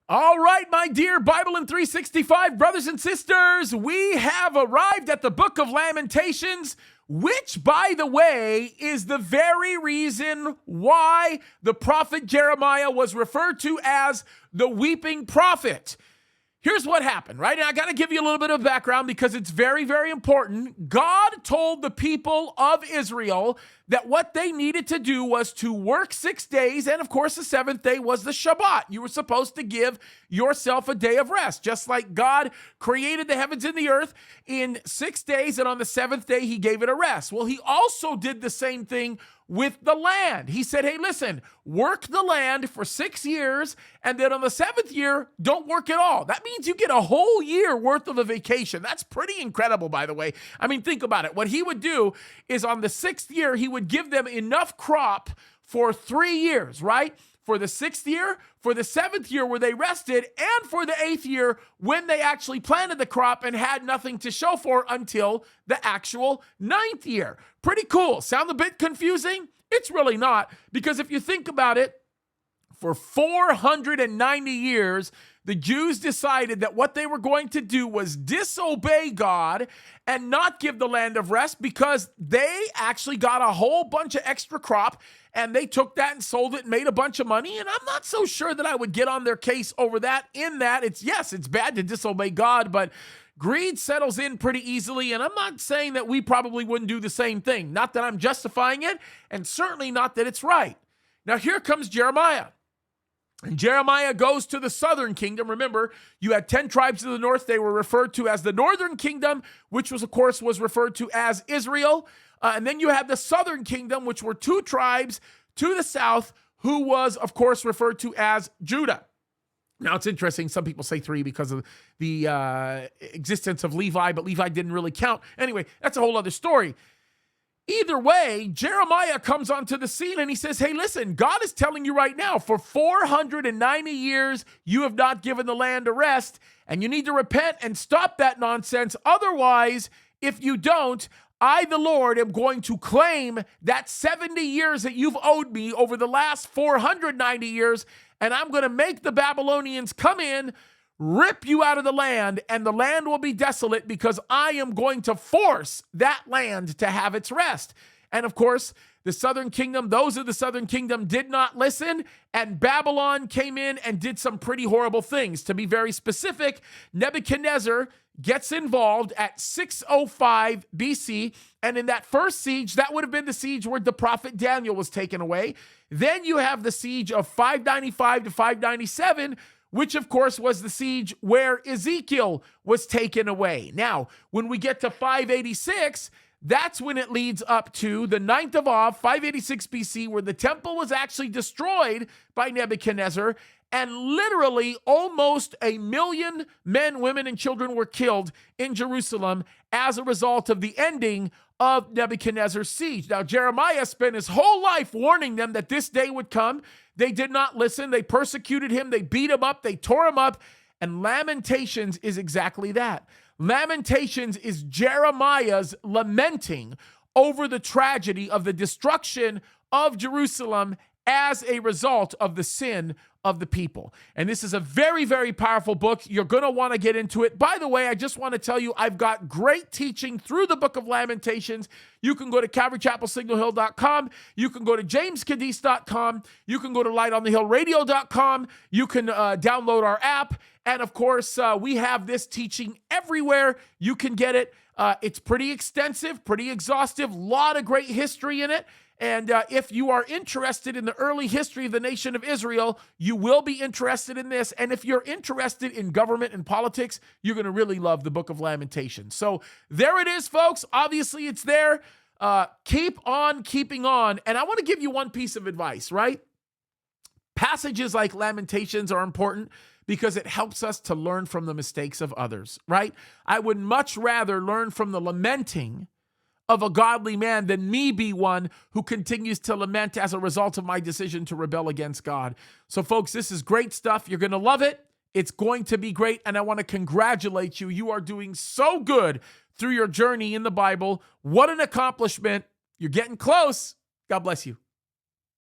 All right, my dear BIBLEin365 brothers and sisters, we have arrived at the book of Lamentations, which, by the way, is the very reason why the prophet Jeremiah was referred to as the weeping prophet. Here's what happened, right? And I got to give you a little bit of background because it's very, very important. God told the people of Israel that what they needed to do was to work 6 days, and of course the seventh day was the Shabbat. You were supposed to give yourself a day of rest, just like God created the heavens and the earth in 6 days, and on the seventh day he gave it a rest. Well, he also did the same thing with the land. He said, hey, listen, work the land for 6 years, and then on the seventh year, don't work at all. That means you get a whole year worth of a vacation. That's pretty incredible, by the way. I mean, think about it. What he would do is on the sixth year, he would give them enough crop for 3 years, right? For the sixth year, for the seventh year where they rested, and for the eighth year when they actually planted the crop and had nothing to show for until the actual ninth year. Pretty cool. Sound a bit confusing? It's really not, because if you think about it, for 490 years, the Jews decided that what they were going to do was disobey God and not give the land of rest because they actually got a whole bunch of extra crop and they took that and sold it and made a bunch of money. And I'm not so sure that I would get on their case over that, in that it's bad to disobey God, but greed settles in pretty easily, and I'm not saying that we probably wouldn't do the same thing. Not that I'm justifying it, and certainly not that it's right. Now here comes Jeremiah. And Jeremiah goes to the southern kingdom. Remember, you had 10 tribes to the north. They were referred to as the northern kingdom, which was, of course, was referred to as Israel. And then you had the southern kingdom, which were 2 tribes to the south, who was, of course, referred to as Judah. Now, it's interesting. Some people say 3 because of the existence of Levi, but Levi didn't really count. Anyway, that's a whole other story. Either way, Jeremiah comes onto the scene and he says, hey, listen, God is telling you right now, for 490 years, you have not given the land a rest, and you need to repent and stop that nonsense. Otherwise, if you don't, I, the Lord, am going to claim that 70 years that you've owed me over the last 490 years, and I'm going to make the Babylonians come in, rip you out of the land, and the land will be desolate because I am going to force that land to have its rest. And of course, the southern kingdom, those of the southern kingdom did not listen, and Babylon came in and did some pretty horrible things. To be very specific, Nebuchadnezzar gets involved at 605 BC, and in that first siege, that would have been the siege where the prophet Daniel was taken away. Then you have the siege of 595 to 597, which of course was the siege where Ezekiel was taken away. Now, when we get to 586, that's when it leads up to the 9th of Av, 586 BC, where the temple was actually destroyed by Nebuchadnezzar, and literally almost 1 million men, women, and children were killed in Jerusalem as a result of the ending of Nebuchadnezzar's siege. Now, Jeremiah spent his whole life warning them that this day would come. They did not listen. They persecuted him. They beat him up. They tore him up. And Lamentations is exactly that. Lamentations is Jeremiah's lamenting over the tragedy of the destruction of Jerusalem as a result of the sin of the people. And this is a very, very powerful book. You're going to want to get into it. By the way, I just want to tell you, I've got great teaching through the book of Lamentations. You can go to CalvaryChapelSignalHill.com. You can go to JamesKaddis.com. You can go to LightOnTheHillRadio.com. You can download our app. And of course, we have this teaching everywhere you can get it. It's pretty extensive, pretty exhaustive, a lot of great history in it. And if you are interested in the early history of the nation of Israel, you will be interested in this. And if you're interested in government and politics, you're going to really love the book of Lamentations. So there it is, folks. Obviously, it's there. Keep on keeping on. And I want to give you one piece of advice, right? Passages like Lamentations are important because it helps us to learn from the mistakes of others, right? I would much rather learn from the lamenting of a godly man than me be one who continues to lament as a result of my decision to rebel against God. So folks, this is great stuff. You're going to love it. It's going to be great. And I want to congratulate you. You are doing so good through your journey in the Bible. What an accomplishment. You're getting close. God bless you.